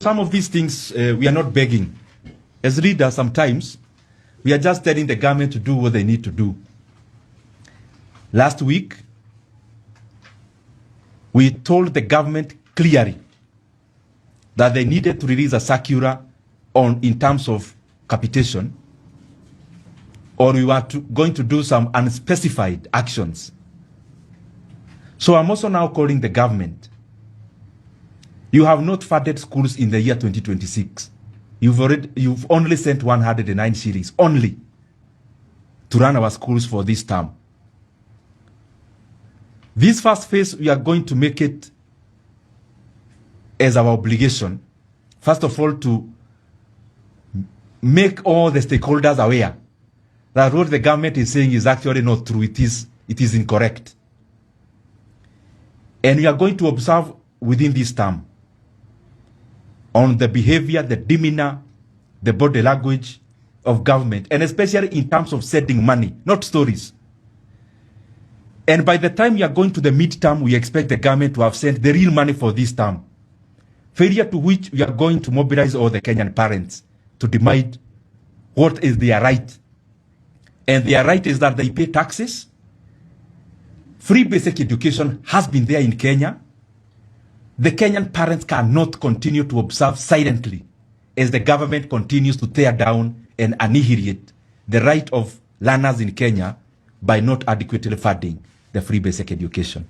Some of these things we are not begging. As leaders, sometimes we are just telling the government to do what they need to do. Last week, we told the government clearly that they needed to release a circular in terms of capitation, or we were going to do some unspecified actions. So I'm also now calling the government. You have not funded schools in the year 2026. You've only sent 109 shillings only to run our schools for this term. This first phase, we are going to make it as our obligation, first of all, to make all the stakeholders aware that what the government is saying is actually not true. It is incorrect. And we are going to observe within this term on the behavior, the demeanor, the body language of government, and especially in terms of sending money, not stories. And by the time we are going to the midterm, we expect the government to have sent the real money for this term. Failure to which we are going to mobilize all the Kenyan parents to demand what is their right. And their right is that they pay taxes. Free basic education has been there in Kenya. The Kenyan parents cannot continue to observe silently as the government continues to tear down and annihilate the right of learners in Kenya by not adequately funding the free basic education.